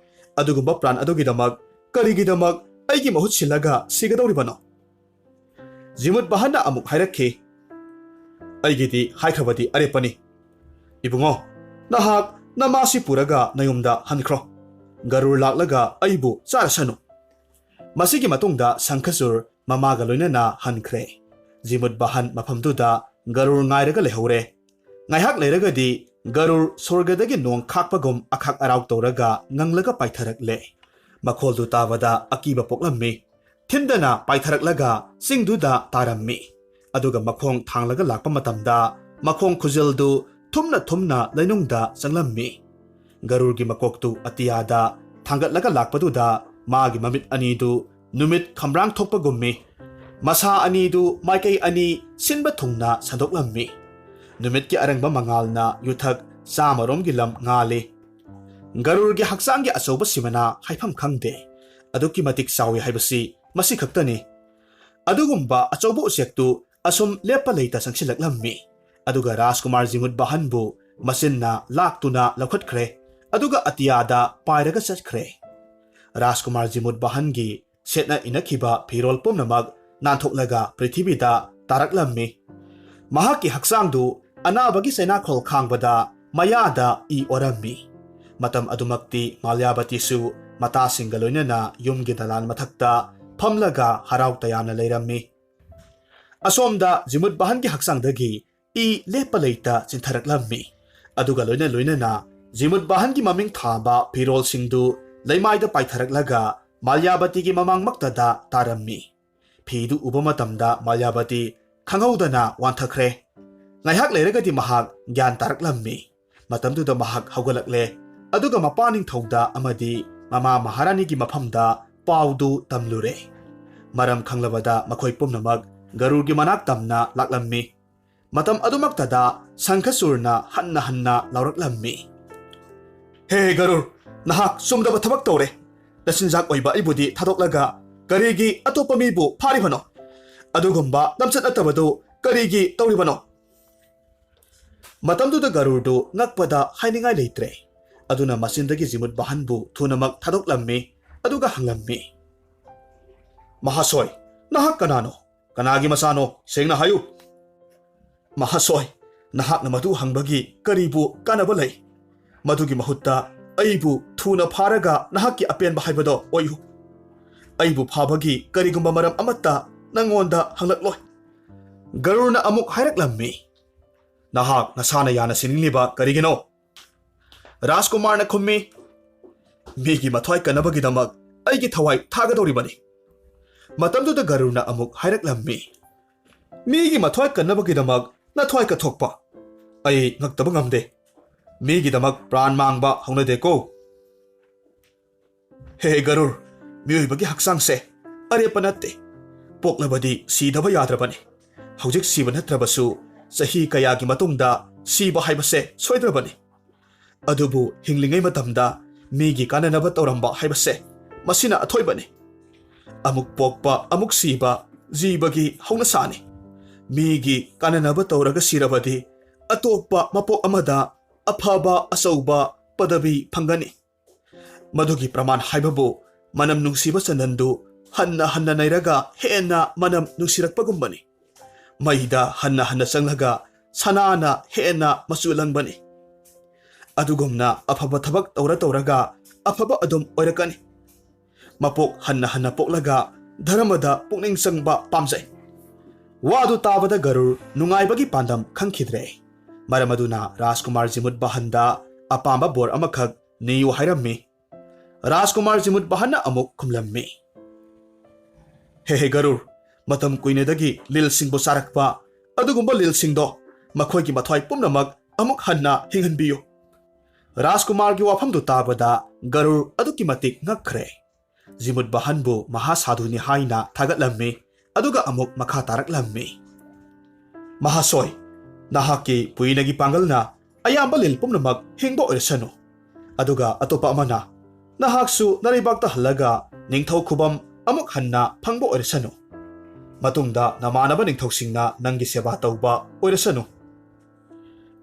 adugumba plan adugidamak karigidamak aigi mahut silaga sigadoribano Jimut Bahanna amuk hairakhe aigidi haikrabadi arepani ibungo nahak namasi puraga nayumda hankro garur laklaga aibu charasanu masigi matungda Sankhasur mamaga loinana hankre Jimut Bahan mafamduda garur ngairaga lehore ngaihak leiragadi garur sorgadagi nong khakpagum akhak arau toraga nganglaga paitharakle makhol du tawada akiba poklammi thindana paitharaklaga singduda tarammi aduga makhong thanglaga lakpa matamda makhong khujildu thumna lainungda changlammi garurgi makoktu atiyada thangatlaga lakpaduda magi mamit anidu numit khamrang thokpagummi ꯃꯁꯥ ꯑꯅꯤꯗꯨ ꯃꯥꯏꯀꯩ ꯑꯅꯤ ꯁꯤꯟꯕ ꯊꯨꯡꯅ ꯁꯟꯗꯣꯛꯂꯝꯃꯤ꯫ ꯅꯨꯃꯤꯠꯀꯤ ꯑꯔꯪꯕ ꯃꯉꯥꯜꯅ ꯌꯨꯊꯛ ꯆꯥꯃꯔꯣꯝꯒꯤ ꯂꯝ ꯉꯥꯜꯂꯤ꯫ ꯒꯔꯨꯔꯒꯤ ꯍꯛꯆꯥꯡꯒꯤ ꯑꯆꯧꯕ ꯁꯤꯃꯅ ꯍꯥꯏꯐꯝ ꯈꯪꯗꯦ, ꯑꯗꯨꯛꯀꯤ ꯃꯇꯤꯛ ꯆꯥꯎꯏ ꯍꯥꯏꯕꯁꯤ ꯃꯁꯤ ꯈꯛꯇꯅꯤ꯫ ꯑꯗꯨꯒꯨꯝꯕ ꯑꯆꯧꯕ ꯎꯆꯦꯛꯇꯨ ꯑꯁꯨꯝ ꯂꯦꯞꯄ ꯂꯩꯇ ꯆꯪꯁꯤꯜꯂꯛꯂꯝꯃꯤ, ꯑꯗꯨꯒ ꯔꯥꯖꯀꯨꯃꯥꯔ ꯖꯤꯃꯨꯠ ꯕꯍꯟꯕꯨ ꯃꯆꯤꯟꯅ ꯂꯥꯛꯇꯨꯅ ꯂꯧꯈꯠꯈ꯭ꯔꯦ, ꯑꯗꯨꯒ ꯑꯇꯤꯌꯥꯗ ꯄꯥꯏꯔꯒ ꯆꯠꯈ꯭ꯔꯦ꯫ ꯔꯥꯖꯀꯨꯃꯥꯔ ꯖꯤꯃꯨꯠ ꯕꯍꯟꯒꯤ ꯁꯦꯠꯅ ꯏꯅꯈꯤꯕ ꯐꯤꯔꯣꯜ ꯄꯨꯝꯅꯃꯛ ꯅꯥꯟꯊꯣꯛꯂꯒ ꯄ꯭ꯔꯤꯊꯤꯕꯤꯗ ꯇꯥꯔꯛꯂꯝꯃꯤ꯫ ꯃꯍꯥꯛꯀꯤ ꯍꯛꯆꯥꯡꯗꯨ ꯑꯅꯥꯕꯒꯤ ꯆꯩꯅꯥꯈꯣꯜ ꯈꯥꯡꯕꯗ ꯃꯌꯥꯗ ꯏ ꯑꯣꯔꯝꯃꯤ꯫ ꯃꯇꯝ ꯑꯗꯨꯃꯛꯇꯤ ꯃꯥꯜꯌꯥꯕꯇꯤꯁꯨ ꯃꯇꯥꯁꯤꯡꯒ ꯂꯣꯏꯅꯅ ꯌꯨꯝꯒꯤ ꯗꯂꯥꯟ ꯃꯊꯛꯇ ꯐꯝꯂꯒ ꯍꯔꯥꯎ ꯇꯌꯥꯝꯅ ꯂꯩꯔꯝꯃꯤ꯫ ꯑꯁꯣꯝꯗ ꯖꯤꯃꯨꯠ ꯕꯍꯟꯒꯤ ꯍꯛꯆꯥꯡꯗꯒꯤ ꯏ ꯂꯦꯞꯄ ꯂꯩꯇ ꯆꯤꯟꯊꯔꯛꯂꯝꯃꯤ, ꯑꯗꯨꯒ ꯂꯣꯏꯅꯅ ꯖꯤꯃꯨꯠ ꯕꯍꯟꯒꯤ ꯃꯃꯤꯡ ꯊꯥꯕ ꯐꯤꯔꯣꯜꯁꯤꯡꯗꯨ ꯂꯩꯃꯥꯏꯗ ꯄꯥꯏꯊꯔꯛꯂꯒ ꯃꯥꯜꯌꯥꯕꯇꯤꯒꯤ ꯃꯃꯥꯡꯃꯛꯇꯗ ꯇꯥꯔꯝꯃꯤ꯫ ꯐꯤꯗꯨ ꯎꯕ ꯃꯇꯝꯗ ꯃꯥꯜꯌꯥꯕꯇꯤ ꯈꯪꯍꯧꯗꯅ ꯋꯥꯟꯊꯈ꯭ꯔꯦ꯫ ꯉꯥꯏꯍꯥꯛ ꯂꯩꯔꯒꯗꯤ ꯃꯍꯥꯛ ꯒ꯭ꯌꯥꯟ ꯇꯥꯔꯛꯂꯝꯃꯤ꯫ ꯃꯇꯝꯗꯨꯗ ꯃꯍꯥꯛ ꯍꯧꯒꯠꯂꯛꯂꯦ, ꯑꯗꯨꯒ ꯃꯄꯥꯅꯤꯡꯊꯧꯗ ꯑꯃꯗꯤ ꯃꯃꯥ ꯃꯍꯥꯔꯥꯅꯤꯒꯤ ꯃꯐꯝꯗ ꯄꯥꯎꯗꯨ ꯇꯝꯂꯨꯔꯦ꯫ ꯃꯔꯝ ꯈꯪꯂꯕꯗ ꯃꯈꯣꯏ ꯄꯨꯝꯅꯃꯛ ꯒꯔꯨꯔꯒꯤ ꯃꯅꯥꯛ ꯇꯝꯅ ꯂꯥꯛꯂꯝꯃꯤ꯫ ꯃꯇꯝ ꯑꯗꯨꯃꯛꯇꯗ ꯁꯪꯈꯆꯨꯔꯅ ꯍꯟꯅ ꯍꯟꯅ ꯂꯥꯎꯔꯛꯂꯝꯃꯤ꯫ "ꯍꯦ ꯒꯔꯨꯔ, ꯅꯍꯥꯛ ꯆꯨꯝꯗꯕ ꯊꯕꯛ ꯇꯧꯔꯦ꯫ ꯅꯆꯤꯟꯖꯥꯛ ꯑꯣꯏꯕ ꯑꯩꯕꯨꯗꯤ ꯊꯥꯗꯣꯛꯂꯒ ꯀꯔꯤꯒꯤ ꯑꯇꯣꯞꯄ ꯃꯤꯕꯨ ꯐꯥꯔꯤꯕꯅꯣ? ꯑꯗꯨꯒꯨꯝꯕ ꯂꯝꯆꯠ ꯅꯠꯇꯕꯗꯨ ꯀꯔꯤꯒꯤ ꯇꯧꯔꯤꯕꯅꯣ?" ꯃꯇꯝꯗꯨꯗ ꯒꯔꯨꯔꯗꯨ ꯉꯛꯄꯗ ꯍꯥꯏꯅꯤꯡꯉꯥꯏ ꯂꯩꯇ꯭ꯔꯦ꯫ ꯑꯗꯨꯅ ꯃꯆꯤꯟꯗꯒꯤ ꯖꯤꯃꯨꯠ ꯕꯍꯟꯕꯨ ꯊꯨꯅꯃꯛ ꯊꯥꯗꯣꯛꯂꯝꯃꯤ, ꯑꯗꯨꯒ ꯍꯪꯂꯝꯃꯤ, "ꯃꯍꯥꯁꯣꯏ, ꯅꯍꯥꯛ ꯀꯅꯥꯅꯣ? ꯀꯅꯥꯒꯤ ꯃꯆꯥꯅꯣ? ꯁꯦꯡꯅ ꯍꯥꯏꯌꯨ." "ꯃꯍꯥꯁꯣꯏ, ꯅꯍꯥꯛꯅ ꯃꯗꯨ ꯍꯪꯕꯒꯤ ꯀꯔꯤꯕꯨ ꯀꯥꯟꯅꯕ ꯂꯩ? ꯃꯗꯨꯒꯤ ꯃꯍꯨꯠꯇ ꯑꯩꯕꯨ ꯊꯨꯅ ꯐꯥꯔꯒ ꯅꯍꯥꯛꯀꯤ ꯑꯄꯦꯟꯕ ꯍꯥꯏꯕꯗꯣ ꯑꯣꯏꯌꯨ꯫ ꯑꯩꯕꯨ ꯐꯥꯕꯒꯤ ꯀꯔꯤꯒꯨꯝꯕ ꯃꯔꯝ ꯑꯃꯠꯇ ꯅꯪꯉꯣꯟꯗ ꯍꯪꯂꯛꯂꯣꯏ." ꯒꯔꯨꯔꯅ ꯑꯃꯨꯛ ꯍꯥꯏꯔꯛꯂꯝꯃꯤ, "ꯅꯍꯥꯛ ꯅꯁꯥꯅ ꯌꯥꯅ ꯁꯤꯅꯤꯡꯂꯤꯕ ꯀꯔꯤꯒꯤꯅꯣ?" ꯔꯥꯖꯀꯨꯃꯥꯔꯅ ꯈꯨꯝꯃꯤ, "ꯃꯤꯒꯤ ꯃꯊ꯭ꯋꯥꯏ ꯀꯟꯅꯕꯒꯤꯗꯃꯛ ꯑꯩꯒꯤ ꯊꯋꯥꯏ ꯊꯥꯒꯗꯧꯔꯤꯕꯅꯤ." ꯃꯇꯝꯗꯨꯗ ꯒꯔꯨꯔꯅ ꯑꯃꯨꯛ ꯍꯥꯏꯔꯛꯂꯝꯃꯤ, "ꯃꯤꯒꯤ ꯃꯊ꯭ꯋꯥꯏ ꯀꯟꯅꯕꯒꯤꯗꯃꯛ ꯅꯊ꯭ꯋꯥꯏ ꯀꯠꯊꯣꯛꯄ? ꯑꯩ ꯉꯛꯇꯕ ꯉꯝꯗꯦ꯫ ꯃꯤꯒꯤꯗꯃꯛ ꯄ꯭ꯔꯥꯟ ꯃꯥꯡꯕ ꯍꯧꯅꯗꯦꯀꯣ." "ꯍꯦ ꯒꯔꯨꯔ, ꯃꯤꯑꯣꯏꯕꯒꯤ ꯍꯛꯆꯥꯡꯁꯦ ꯑꯔꯦꯞꯄ ꯅꯠꯇꯦ꯫ ꯄꯣꯛꯂꯕꯗꯤ ꯁꯤꯗꯕ ꯌꯥꯗ꯭ꯔꯕꯅꯤ꯫ ꯍꯧꯖꯤꯛ ꯁꯤꯕ ꯅꯠꯇ꯭ꯔꯕꯁꯨ ꯆꯍꯤ ꯀꯌꯥꯒꯤ ꯃꯇꯨꯡꯗ ꯁꯤꯕ ꯍꯥꯏꯕꯁꯦ ꯁꯣꯏꯗ꯭ꯔꯕꯅꯤ꯫ ꯑꯗꯨꯕꯨ ꯍꯤꯡꯂꯤꯉꯩ ꯃꯇꯝꯗ ꯃꯤꯒꯤ ꯀꯥꯟꯅꯅꯕ ꯇꯧꯔꯝꯕ ꯍꯥꯏꯕꯁꯦ ꯃꯁꯤꯅ ꯑꯊꯣꯏꯕꯅꯤ꯫ ꯑꯃꯨꯛ ꯄꯣꯛꯄ ꯑꯃꯨꯛ ꯁꯤꯕ ꯖꯤꯕꯒꯤ ꯍꯧꯅꯁꯥꯅꯤ꯫ ꯃꯤꯒꯤ ꯀꯥꯟꯅꯅꯕ ꯇꯧꯔꯒ ꯁꯤꯔꯕꯗꯤ ꯑꯇꯣꯞꯄ ꯃꯄꯣꯛ ꯑꯃꯗ ꯑꯐꯕ ꯑꯆꯧꯕ ꯄꯗꯕꯤ ꯐꯪꯒꯅꯤ꯫ ꯃꯗꯨꯒꯤ ꯄ꯭ꯔꯃꯥꯟ ꯍꯥꯏꯕꯕꯨ ꯃꯅꯝ ꯅꯨꯡꯁꯤꯕ ꯆꯟꯗꯟꯗꯨ ꯍꯟꯅ ꯍꯟꯅ ꯅꯩꯔꯒ ꯍꯦꯟꯅ ꯃꯅꯝ ꯅꯨꯡꯁꯤꯔꯛꯄꯒꯨꯝꯕꯅꯤ꯫ ꯃꯩꯗ ꯍꯟꯅ ꯍꯟꯅ ꯆꯪꯂꯒ ꯁꯅꯥꯅ ꯍꯦꯟꯅ ꯃꯆꯨ ꯂꯪꯕꯅꯤ꯫ ꯑꯗꯨꯒꯨꯝꯅ ꯑꯐꯕ ꯊꯕꯛ ꯇꯧꯔꯒ ꯑꯐꯕ ꯑꯗꯨꯝ ꯑꯣꯏꯔꯛꯀꯅꯤ꯫ ꯃꯄꯣꯛ ꯍꯟꯅ ꯍꯟꯅ ꯄꯣꯛꯂꯒ ꯙꯔꯃꯗ ꯄꯨꯛꯅꯤꯡ ꯆꯪꯕ ꯄꯥꯝꯖꯩ." ꯋꯥꯗꯨ ꯇꯥꯕꯗ ꯒꯔꯨꯔ ꯅꯨꯡꯉꯥꯏꯕꯒꯤ ꯄꯥꯟꯗꯝ ꯈꯪꯈꯤꯗ꯭ꯔꯦ꯫ ꯃꯔꯝ ꯑꯗꯨꯅ ꯔꯥꯖꯀꯨꯃꯥꯔ ꯖꯤꯃꯨꯠ ꯕꯍꯟꯗ ꯑꯄꯥꯝꯕ ꯕꯣꯔ ꯑꯃꯈꯛ ꯅꯤꯌꯨ ꯍꯥꯏꯔꯝꯃꯤ꯫ ꯔꯥꯖꯀꯨꯃꯥꯔ ꯖꯤꯃꯨꯠ ꯕꯍꯟꯅ ꯑꯃꯨꯛ ꯈꯨꯝꯂꯝꯃꯤ, "ꯍꯦ ꯒꯔꯨꯔ, ꯃꯇꯝ ꯀꯨꯏꯅꯗꯒꯤ ꯂꯤꯜꯁꯤꯡꯕꯨ ꯆꯥꯔꯛꯄ ꯑꯗꯨꯒꯨꯝꯕ ꯂꯤꯜꯁꯤꯡꯗꯣ ꯃꯈꯣꯏꯒꯤ ꯃꯊ꯭ꯋꯥꯏ ꯄꯨꯝꯅꯃꯛ ꯑꯃꯨꯛ ꯍꯟꯅ ꯍꯤꯡꯍꯟꯕꯤꯌꯨ." ꯔꯥꯖꯀꯨꯃꯥꯔꯒꯤ ꯋꯥꯐꯝꯗꯨ ꯇꯥꯕꯗ ꯒꯔꯨꯔ ꯑꯗꯨꯛꯀꯤ ꯃꯇꯤꯛ ꯉꯛꯈ꯭ꯔꯦ꯫ ꯖꯤꯃꯨꯠ ꯕꯍꯟꯕꯨ ꯃꯍꯥꯁꯥꯙꯨꯅꯤ ꯍꯥꯏꯅ ꯊꯥꯒꯠꯂꯝꯃꯤ, ꯑꯗꯨꯒ ꯑꯃꯨꯛ ꯃꯈꯥ ꯇꯥꯔꯛꯂꯝꯃꯤ, "ꯃꯍꯥꯁꯣꯏ, ꯅꯍꯥꯛꯀꯤ ꯄꯨꯏꯅꯒꯤ ꯄꯥꯡꯒꯜꯅ ꯑꯌꯥꯝꯕ ꯂꯤꯜ ꯄꯨꯝꯅꯃꯛ ꯍꯤꯡꯕ ꯑꯣꯏꯔꯁꯅꯨ, ꯑꯗꯨꯒ ꯑꯇꯣꯞꯄ ꯑꯃꯅ ꯅꯍꯥꯛꯁꯨ ꯅꯔꯩꯕꯥꯛꯇ ꯍꯜꯂꯒ ꯅꯤꯡꯊꯧ ꯈꯨꯕꯝ ꯑꯃꯨꯛ ꯍꯟꯅ ꯐꯪꯕ ꯑꯣꯏꯔꯁꯅꯨ꯫ ꯃꯇꯨꯡꯗ ꯅꯃꯥꯟꯅꯕ ꯅꯤꯡꯊꯧꯁꯤꯡꯅ ꯅꯪꯒꯤ ꯁꯦꯕꯥ ꯇꯧꯕ ꯑꯣꯏꯔꯁꯅꯨ."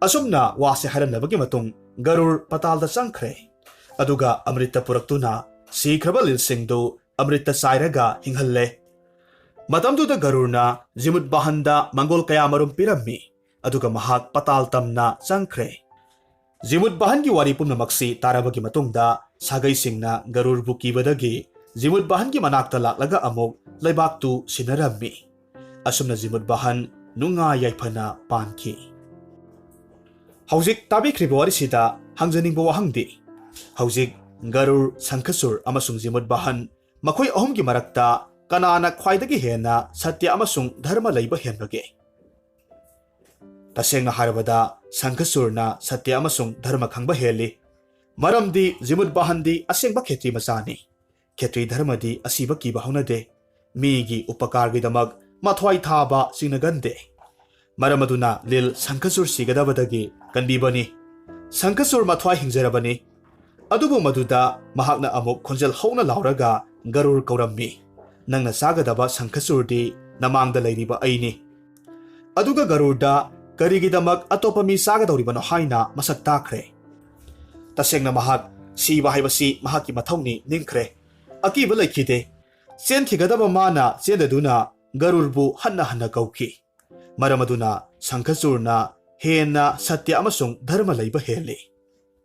ꯑꯁꯨꯝꯅ ꯋꯥꯁꯦ ꯍꯥꯏꯔꯝꯂꯕꯒꯤ ꯃꯇꯨꯡ ꯒꯔꯨꯔ ꯄꯇꯥꯜꯗ ꯆꯪꯈ꯭ꯔꯦ, ꯑꯗꯨꯒ ꯑꯃ꯭ꯔꯤꯇ ꯄꯨꯔꯛꯇꯨꯅ ꯁꯤꯈ꯭ꯔꯕ ꯂꯤꯜꯁꯤꯡꯗꯨ ꯑꯃ꯭ꯔꯤꯇ ꯆꯥꯏꯔꯒ ꯍꯤꯡꯍꯜꯂꯦ꯫ ꯃꯇꯝꯗꯨꯗ ꯒꯔꯨꯔꯅ ꯖꯤꯃꯨꯠ ꯕꯍꯟꯗ ꯃꯪꯒꯣꯜ ꯀꯌꯥꯃꯔꯨꯝ ꯄꯤꯔꯝꯃꯤ, ꯑꯗꯨꯒ ꯃꯍꯥꯛ ꯄꯇꯥꯜ ꯇꯝꯅ ꯆꯪꯈ꯭ꯔꯦ꯫ ꯖꯤꯃꯨꯠ ꯕꯍꯟꯒꯤ ꯋꯥꯔꯤ ꯄꯨꯝꯅꯃꯛꯁꯤ ꯇꯥꯔꯕꯒꯤ ꯃꯇꯨꯡꯗ ꯁꯥꯒꯩꯁꯤꯡꯅ ꯒꯔꯨꯔꯕꯨ ꯀꯤꯕꯗꯒꯤ ꯖꯤꯃꯨꯠ ꯕꯍꯟꯒꯤ ꯃꯅꯥꯛꯇ ꯂꯥꯛꯂꯒ ꯑꯃꯨꯛ ꯂꯩꯕꯥꯛꯇꯨ ꯁꯤꯟꯅꯔꯝꯃꯤ꯫ ꯑꯁꯨꯝꯅ ꯖꯤꯃꯨꯠ ꯕꯍꯟ ꯅꯨꯡꯉꯥꯏ ꯌꯥꯏꯐꯅ ꯄꯥꯟꯈꯤ꯫ ꯍꯧꯖꯤꯛ ꯇꯥꯕꯤꯈ꯭ꯔꯤꯕ ꯋꯥꯔꯤꯁꯤꯗ ꯍꯪꯖꯅꯤꯡꯕ ꯋꯥꯍꯪꯗꯤ, ꯍꯧꯖꯤꯛ ꯒꯔꯨꯔ, ꯁꯪꯈꯆꯨꯔ ꯑꯃꯁꯨꯡ ꯖꯤꯃꯨꯠ ꯕꯍꯟ ꯃꯈꯣꯏ ꯑꯍꯨꯝꯒꯤ ꯃꯔꯛꯇ ꯀꯅꯥꯅ ꯈ꯭ꯋꯥꯏꯗꯒꯤ ꯍꯦꯟꯅ ꯁꯠꯌ ꯑꯃꯁꯨꯡ ꯙꯔꯃ ꯂꯩꯕ ꯍꯦꯟꯕꯒꯦ? ꯇꯁꯦꯡꯅ ꯍꯥꯏꯔꯕꯗ ꯁꯪꯈꯆꯨꯔꯅ ꯁꯠꯌ ꯑꯃꯁꯨꯡ ꯙꯔꯃ ꯈꯪꯕ ꯍꯦꯜꯂꯤ, ꯃꯔꯝꯗꯤ ꯖꯤꯃꯨꯠ ꯕꯍꯟꯗꯤ ꯑꯁꯦꯡꯕ ꯈꯦꯇ꯭ꯔꯤ ꯃꯆꯥꯅꯤ꯫ ꯈꯦꯇ꯭ꯔꯤ ꯙꯔꯃꯗꯤ ꯑꯁꯤꯕ ꯀꯤꯕ ꯍꯧꯅꯗꯦ꯫ ꯃꯤꯒꯤ ꯎꯄꯀꯥꯔꯒꯤꯗꯃꯛ mathwai thaba sinagande. Maramaduna lil Sankasur sigadabadagi kanbibani. Sankasur mathwai hingjarabani. Adubu maduda mahakna amuk khonjal hauna lauraga garur kaurammi. Nangna sagadaba Sankasur namangda lairiba aini. Aduga garurda karigidamak atopami sagadoribano haina masak takre. Tasengna mahak siba haibasi mahaki mathawni ningkre. Akiba laikhide. Chen thigadaba mana chendaduna garurbu hanna hanna kauki. Maramaduna Sankasurna hena satya amasung dharma laiba heli.